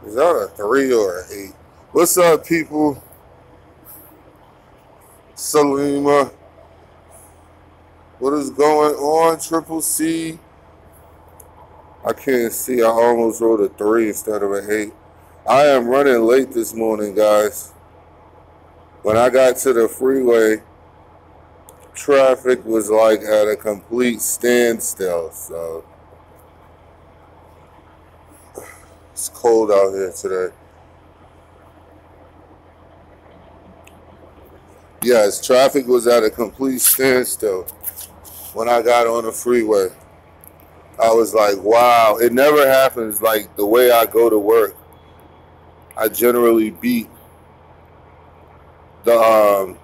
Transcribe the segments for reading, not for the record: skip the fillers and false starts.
Is that a 3 or an 8? What's up, people? Salima. What is going on, Triple C? I can't see. I almost wrote a 3 instead of an 8. I am running late this morning, guys. When I got to the freeway, traffic was like at a complete standstill. So it's cold out here today. Yes, traffic was at a complete standstill when I got on the freeway. I was like, wow, it never happens like the way I go to work. I generally beat the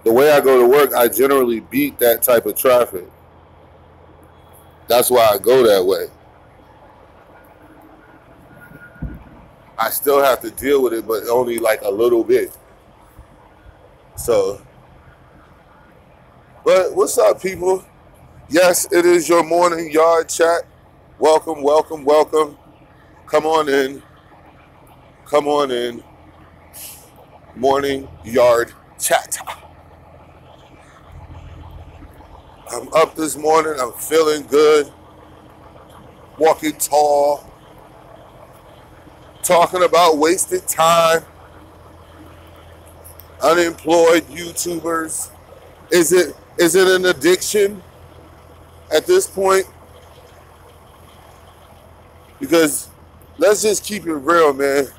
way I go to work, I generally beat that type of traffic. That's why I go that way. I still have to deal with it, but only like a little bit. So, but what's up, people? Yes, it is your morning yard chat. Welcome, welcome, welcome. Come on in. Come on in. Morning yard chat. I'm up this morning. I'm feeling good. Walking tall. Talking about wasted time. Unemployed YouTubers. Is it an addiction at this point? Because let's just keep it real, man.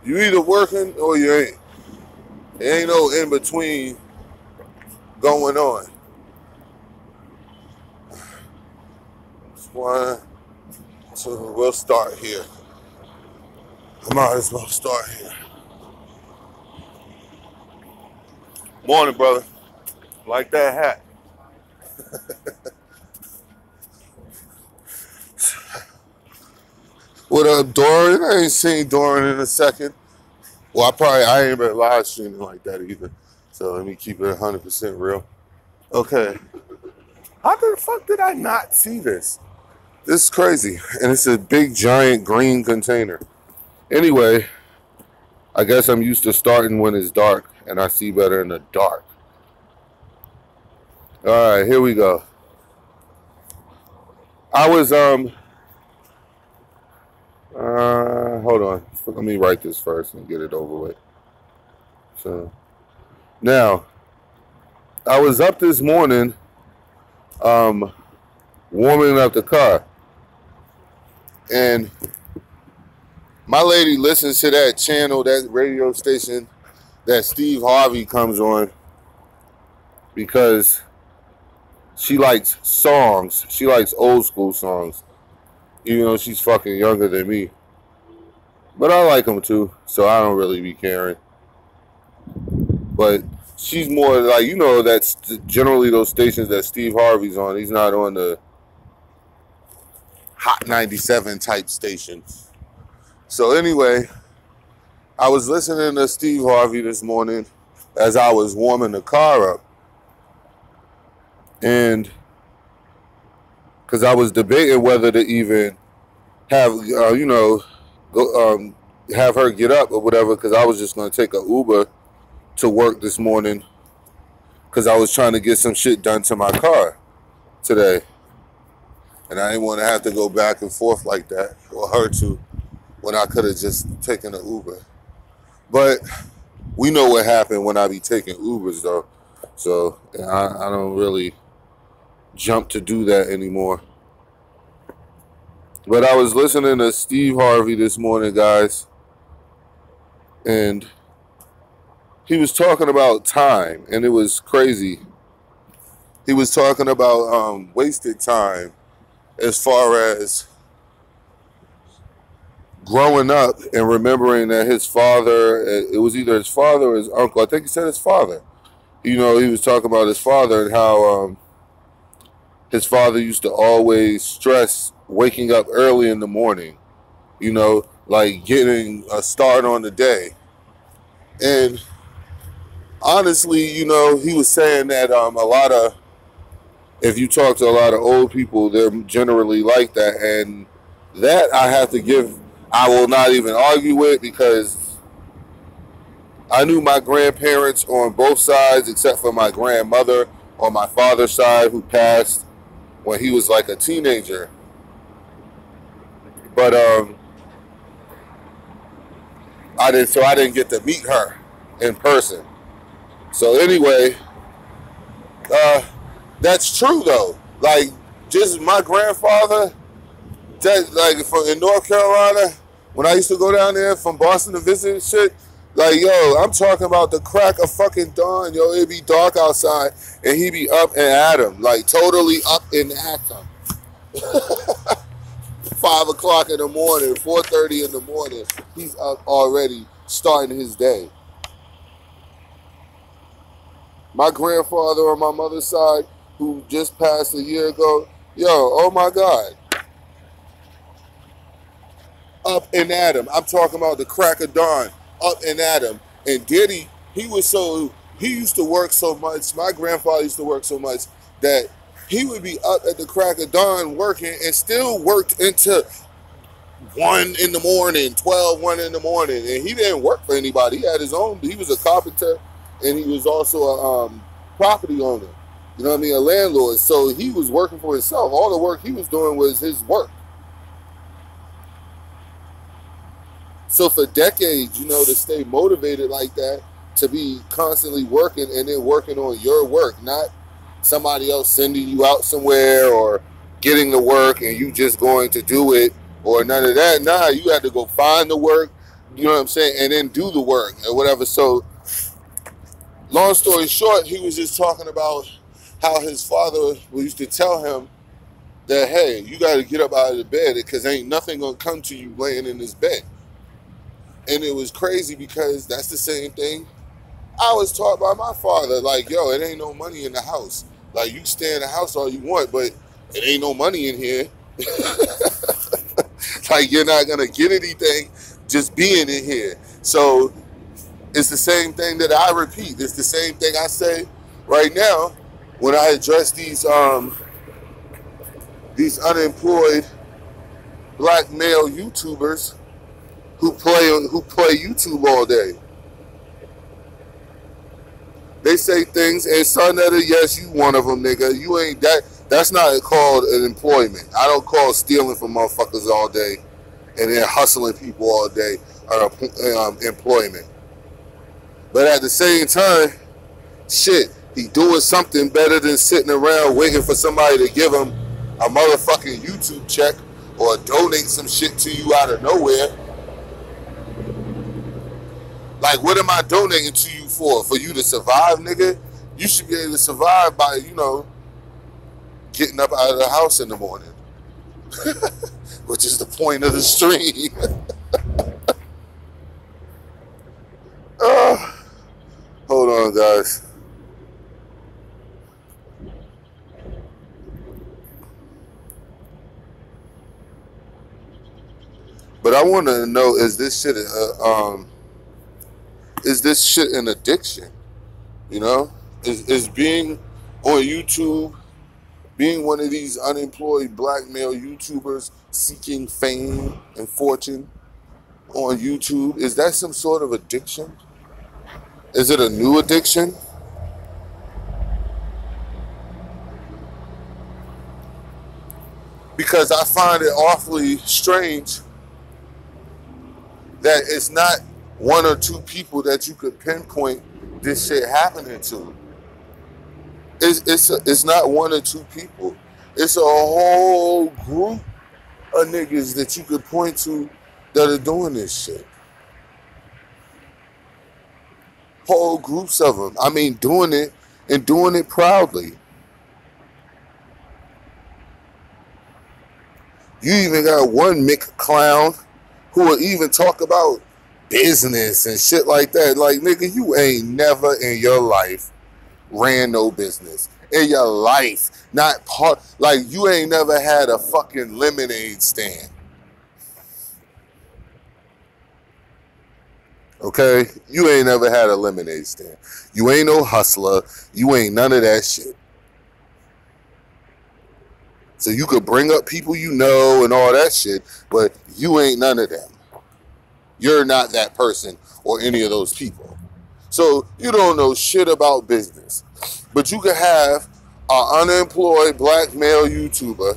You either working or you ain't. There ain't no in between going on. One, two, we'll start here. I might as well start here. Morning, brother. Like that hat. What up, Dorian? I ain't seen Dorian in a second. Well, I ain't been live streaming like that either. So let me keep it 100% real. Okay. How the fuck did I not see this? This is crazy. And it's a big, giant green container. Anyway, I guess I'm used to starting when it's dark. And I see better in the dark. All right, here we go. I was, hold on. Let me write this first and get it over with. So, now, I was up this morning, warming up the car. And my lady listens to that channel, that radio station that Steve Harvey comes on because she likes songs. She likes old school songs. Even though she's fucking younger than me. But I like them too, so I don't really be caring. But she's more like, you know, that's generally those stations that Steve Harvey's on. He's not on the Hot 97 type station. So anyway, I was listening to Steve Harvey this morning as I was warming the car up. And because I was debating whether to even have, have her get up or whatever, because I was just going to take an Uber to work this morning because I was trying to get some shit done to my car today. And I didn't want to have to go back and forth like that, or her to, when I could have just taken an Uber. But we know what happened when I be taking Ubers, though. So I don't really jump to do that anymore. But I was listening to Steve Harvey this morning, guys. And he was talking about time, and it was crazy. He was talking about wasted time as far as growing up and remembering that his father, it was either his father or his uncle. I think he said his father. You know, he was talking about his father and how his father used to always stress waking up early in the morning, you know, like getting a start on the day. And honestly, you know, he was saying that a lot of If you talk to a lot of old people, they're generally like that. And that I have to give, I will not even argue with, because I knew my grandparents on both sides, except for my grandmother on my father's side, who passed when he was like a teenager. But I didn't get to meet her in person. So anyway, uh, that's true though. Like, just my grandfather, that like from in North Carolina, when I used to go down there from Boston to visit and shit, like, yo, I'm talking about the crack of fucking dawn, yo. It'd be dark outside, and he'd be up and at him, like totally up and at him. 5 o'clock in the morning, 4:30 in the morning, he's up already starting his day. My grandfather on my mother's side, who just passed a year ago, yo, oh my God, up and at him. I'm talking about the crack of dawn, up and at him. And Diddy, he used to work so much. My grandfather used to work so much that he would be up at the crack of dawn working and still worked into 1 in the morning, 12, 1 in the morning. And he didn't work for anybody. He had his own, he was a carpenter, and he was also a property owner. You know what I mean? A landlord. So he was working for himself. All the work he was doing was his work. So for decades, you know, to stay motivated like that, to be constantly working and then working on your work, not somebody else sending you out somewhere or getting the work and you just going to do it or none of that. Nah, you had to go find the work, you know what I'm saying, and then do the work or whatever. So long story short, he was just talking about how his father used to tell him that, hey, you got to get up out of the bed because ain't nothing going to come to you laying in this bed. And it was crazy because that's the same thing I was taught by my father. Like, yo, it ain't no money in the house. Like, you stay in the house all you want, but it ain't no money in here. Like, you're not going to get anything just being in here. So it's the same thing that I repeat. It's the same thing I say right now when I address these unemployed black male YouTubers who play YouTube all day. They say things, and son of a, yes, you one of them, nigga. You ain't that. That's not called an employment. I don't call stealing from motherfuckers all day and then hustling people all day employment. But at the same time, shit, he doing something better than sitting around waiting for somebody to give him a motherfucking YouTube check or donate some shit to you out of nowhere. Like, what am I donating to you for? For you to survive, nigga? You should be able to survive by, you know, getting up out of the house in the morning. Which is the point of the stream. Hold on, guys. But I want to know, is this shit an addiction? You know, is being on YouTube, being one of these unemployed black male YouTubers seeking fame and fortune on YouTube, is that some sort of addiction? Is it a new addiction? Because I find it awfully strange that it's not one or two people that you could pinpoint this shit happening to. It's not one or two people. It's a whole group of niggas that you could point to that are doing this shit. Whole groups of them. I mean, doing it and doing it proudly. You even got one Mick clown who will even talk about business and shit like that. Like, nigga, you ain't never in your life ran no business. In your life. Not part, like, you ain't never had a fucking lemonade stand. Okay? You ain't never had a lemonade stand. You ain't no hustler. You ain't none of that shit. So you could bring up people you know and all that shit, but you ain't none of them. You're not that person or any of those people. So you don't know shit about business. But you could have an unemployed black male YouTuber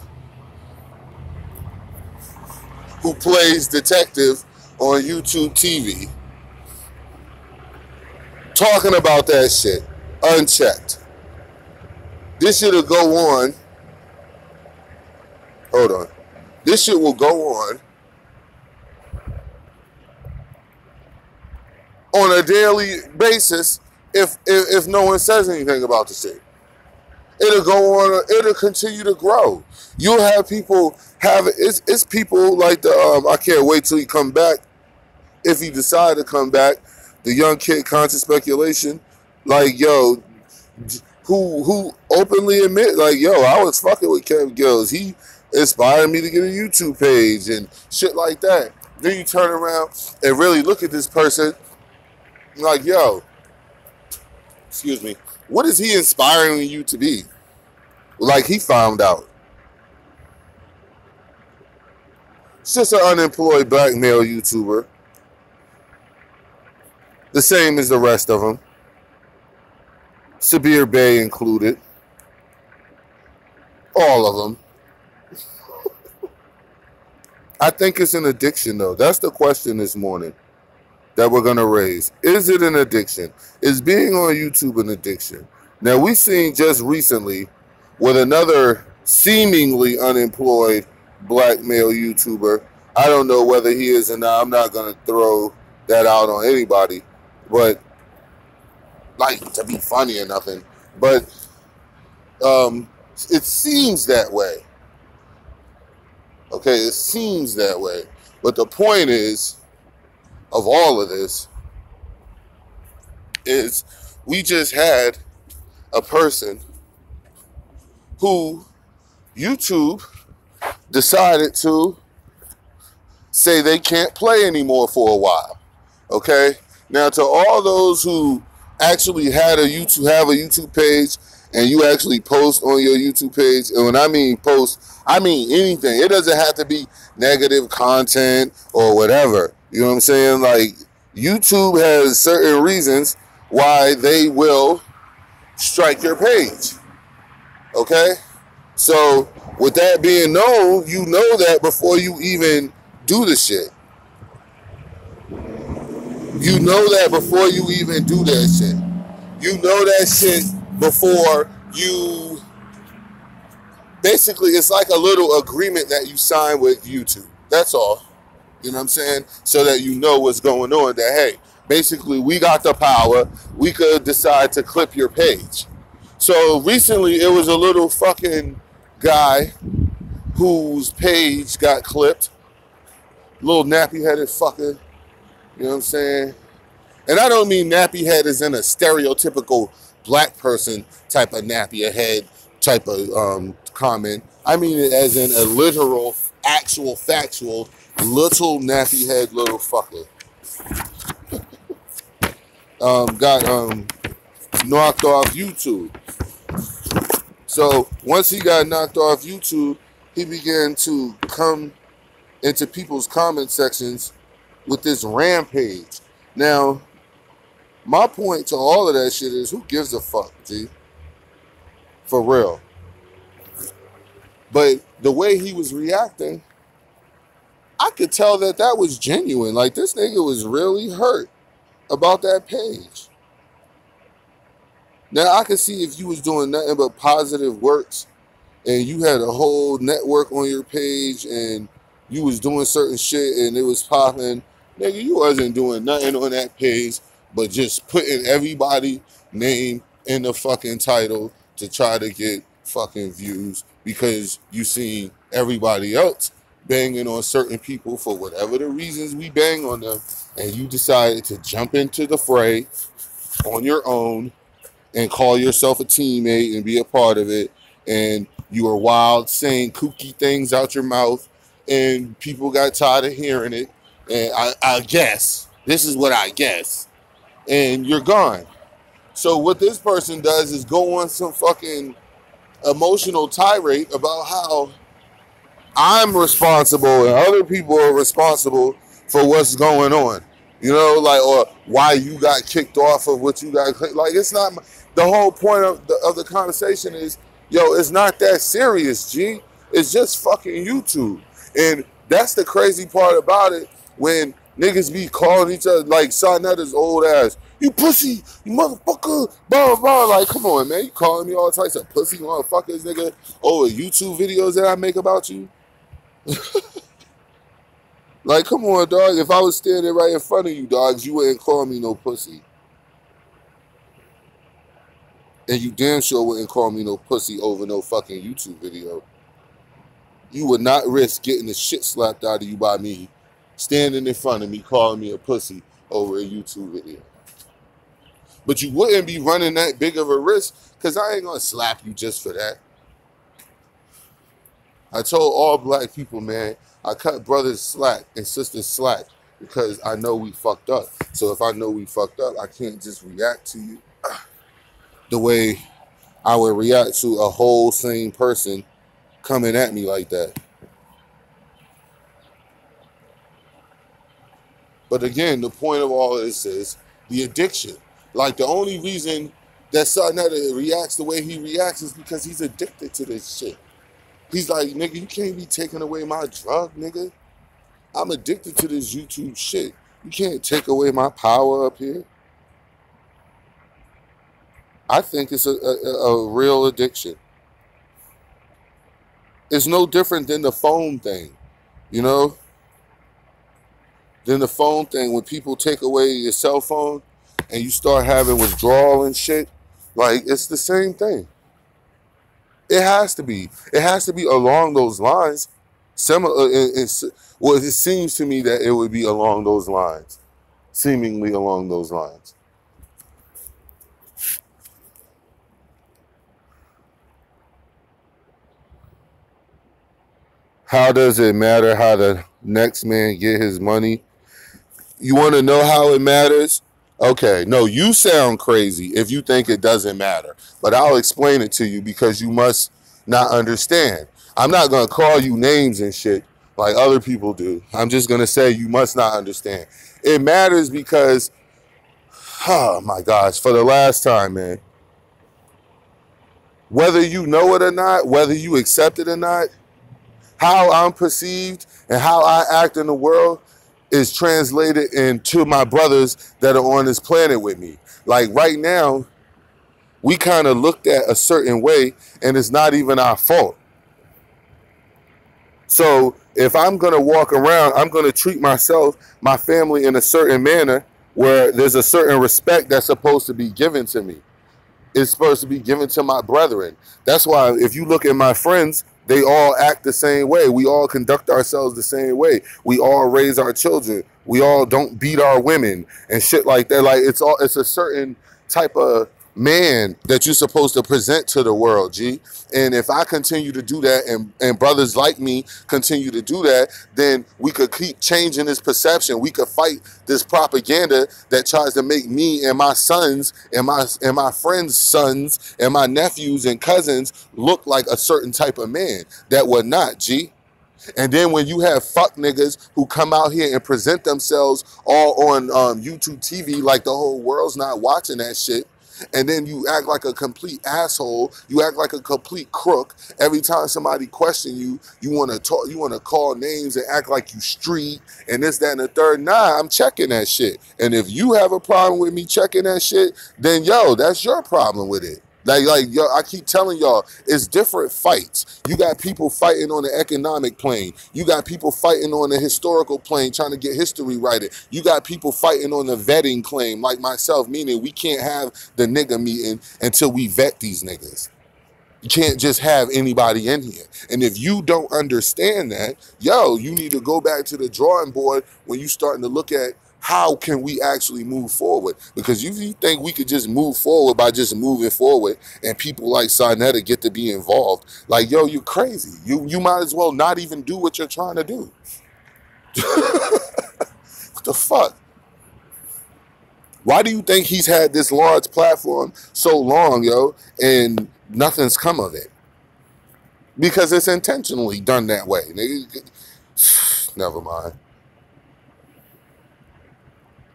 who plays detective on YouTube TV talking about that shit unchecked. This shit will go on. Hold on. This shit will go on a daily basis if no one says anything about the shit. It'll go on. It'll continue to grow. You'll have people have it's people like the I can't wait till he come back. If he decide to come back, the young kid Conscious Speculation, like yo, who openly admit like yo, I was fucking with Kev Gills. He inspired me to get a YouTube page and shit like that. Then you turn around and really look at this person like yo, excuse me, what is he inspiring you to be? Like he found out. It's just an unemployed black male YouTuber. The same as the rest of them. Sabir Bey included. All of them. I think it's an addiction though. That's the question this morning that we're going to raise. Is it an addiction? Is being on YouTube an addiction? Now we seen just recently with another seemingly unemployed black male YouTuber. I don't know whether he is or not. I'm not going to throw that out on anybody. But, like, to be funny or nothing. But it seems that way. Okay, it seems that way. But the point is, of all of this, is we just had a person who YouTube decided to say they can't play anymore for a while. Okay? Now, to all those who actually have a YouTube page and you actually post on your YouTube page, and when I mean post, I mean anything. It doesn't have to be negative content or whatever. You know what I'm saying? Like, YouTube has certain reasons why they will strike your page. Okay? So, with that being known, you know that before you even do the shit. You know that before you even do that shit. You know that shit before you... Basically, it's like a little agreement that you sign with YouTube. That's all. You know what I'm saying? So that you know what's going on. That, hey, basically, we got the power. We could decide to clip your page. So, recently, it was a little fucking guy whose page got clipped. Little nappy-headed fucker. You know what I'm saying? And I don't mean nappy head as in a stereotypical black person type of nappy head type of comment. I mean it as in a literal, actual, factual, little nappy head little fucker. Got knocked off YouTube. So once he got knocked off YouTube, he began to come into people's comment sections with this rampage. Now, my point to all of that shit is, who gives a fuck, G? For real. But the way he was reacting, I could tell that that was genuine. Like, this nigga was really hurt about that page. Now, I could see if you was doing nothing but positive works and you had a whole network on your page and you was doing certain shit and it was popping. Nigga, you wasn't doing nothing on that page but just putting everybody's name in the fucking title to try to get fucking views because you seen everybody else banging on certain people for whatever the reasons we bang on them, and you decided to jump into the fray on your own and call yourself a teammate and be a part of it, and you were wild saying kooky things out your mouth and people got tired of hearing it. And I guess, this is what I guess, and you're gone. So what this person does is go on some fucking emotional tirade about how I'm responsible and other people are responsible for what's going on. You know, like, or why you got kicked off of what you got. Like, it's not, the whole point of the conversation is, yo, it's not that serious, G. It's just fucking YouTube. And that's the crazy part about it, when niggas be calling each other, like Sonetta's old ass, you pussy, you motherfucker, blah, blah. Like, come on, man. You calling me all types of pussy motherfuckers, nigga, over YouTube videos that I make about you? Like, come on, dog. If I was standing right in front of you, dogs, you wouldn't call me no pussy. And you damn sure wouldn't call me no pussy over no fucking YouTube video. You would not risk getting the shit slapped out of you by me standing in front of me calling me a pussy over a YouTube video. But you wouldn't be running that big of a risk, because I ain't gonna slap you just for that. I told all black people, man, I cut brothers slack and sisters slack because I know we fucked up. So if I know we fucked up, I can't just react to you the way I would react to a whole sane person coming at me like that. But again, the point of all of this is the addiction. Like, the only reason that Sonetta reacts the way he reacts is because he's addicted to this shit. He's like, nigga, you can't be taking away my drug, nigga. I'm addicted to this YouTube shit. You can't take away my power up here. I think it's a real addiction. It's no different than the phone thing, you know? Than the phone thing, when people take away your cell phone and you start having withdrawal and shit. Like, it's the same thing. It has to be. It has to be along those lines. Similar. Well, it seems to me that it would be along those lines. Seemingly along those lines. How does it matter how the next man get his money? You want to know how it matters? Okay, no, you sound crazy if you think it doesn't matter. But I'll explain it to you, because you must not understand. I'm not going to call you names and shit like other people do. I'm just going to say you must not understand. It matters because, oh my gosh, for the last time, man. Whether you know it or not, whether you accept it or not, how I'm perceived and how I act in the world is translated into my brothers that are on this planet with me. Like, right now, we kind of looked at a certain way, and it's not even our fault. So if I'm going to walk around, I'm going to treat myself, my family, in a certain manner where there's a certain respect that's supposed to be given to me. It's supposed to be given to my brethren. That's why if you look at my friends, they all act the same way. We all conduct ourselves the same way. We all raise our children. We all don't beat our women and shit like that. Like, it's a certain type of man that you're supposed to present to the world, G. And if I continue to do that, and brothers like me continue to do that, then we could keep changing this perception. We could fight this propaganda that tries to make me and my sons and my friends' sons and my nephews and cousins look like a certain type of man that we're not, G. And then when you have fuck niggas who come out here and present themselves all on YouTube TV like the whole world's not watching that shit, and then you act like a complete asshole, you act like a complete crook. Every time somebody question you, you want to talk, you want to call names and act like you street and this, that, and the third. Nah, I'm checking that shit. And if you have a problem with me checking that shit, then yo, that's your problem with it. Like yo, I keep telling y'all, it's different fights. You got people fighting on the economic plane. You got people fighting on the historical plane, trying to get history righted. You got people fighting on the vetting claim, like myself, meaning we can't have the nigga meeting until we vet these niggas. You can't just have anybody in here. And if you don't understand that, yo, you need to go back to the drawing board when you starting to look at how can we actually move forward? Because if you think we could just move forward by just moving forward and people like Sonetta get to be involved, like, yo, you're crazy. You might as well not even do what you're trying to do. What the fuck? Why do you think he's had this large platform so long, yo, and nothing's come of it? because it's intentionally done that way. Never mind.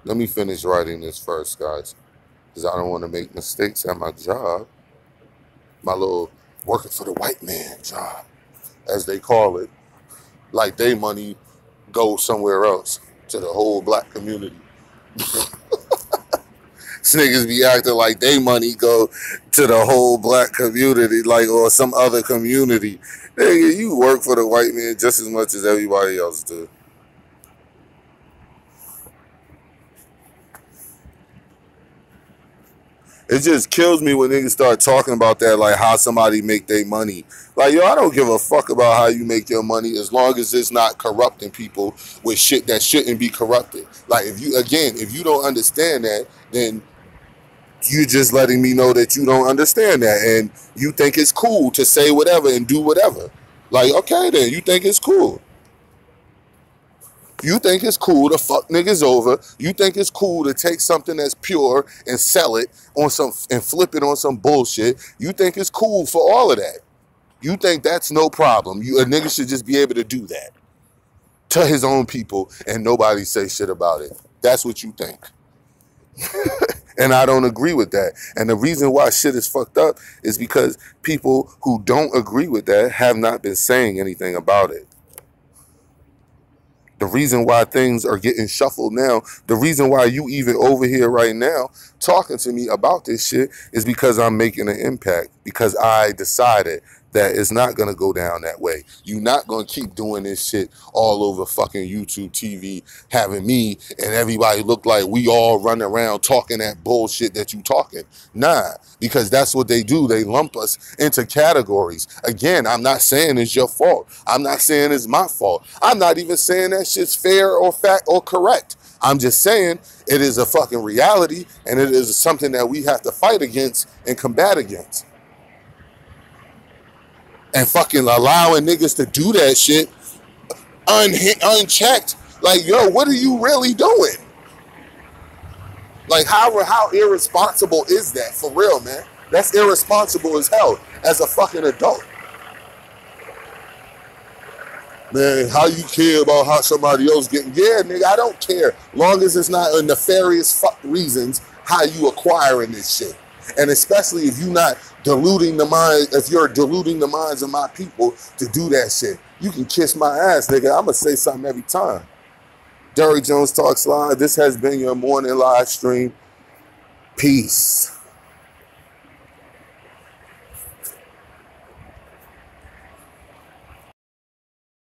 Let me finish writing this first, guys, because I don't want to make mistakes at my job. My little working for the white man job, as they call it. Like they money goes somewhere else to the whole black community. These niggas be acting like they money go to the whole black community, like, or some other community. Nigga, you work for the white man just as much as everybody else do. It just kills me when niggas start talking about that, like how somebody make their money. Like, yo, I don't give a fuck about how you make your money as long as it's not corrupting people with shit that shouldn't be corrupted. Like, if you don't understand that, then you're just letting me know that you don't understand that, and you think it's cool to say whatever and do whatever. Like, okay, then you think it's cool. You think it's cool to fuck niggas over. You think it's cool to take something that's pure and sell it on some and flip it on some bullshit. You think it's cool for all of that. You think that's no problem. A nigga should just be able to do that to his own people and nobody say shit about it. That's what you think. And I don't agree with that. And the reason why shit is fucked up is because people who don't agree with that have not been saying anything about it. The reason why things are getting shuffled now, the reason why you even over here right now talking to me about this shit is because I'm making an impact, because I decided that it's not going to go down that way. You're not going to keep doing this shit all over fucking YouTube TV, having me and everybody look like we all run around talking that bullshit that you talking. Nah, because that's what they do. They lump us into categories. Again, I'm not saying it's your fault. I'm not saying it's my fault. I'm not even saying that shit's fair or fact or correct. I'm just saying it is a fucking reality, and it is something that we have to fight against and combat against. And fucking allowing niggas to do that shit unchecked. Like, yo, what are you really doing? Like, how irresponsible is that? For real, man. That's irresponsible as hell as a fucking adult. Man, how you care about how somebody else getting? Yeah, nigga, I don't care. Long as it's not a nefarious fuck reasons how you acquiring this shit. And especially if you're not diluting the mind, if you're diluting the minds of my people to do that shit. You can kiss my ass, nigga. I'm going to say something every time. Derrick Jones Talks Live. This has been your morning live stream. Peace.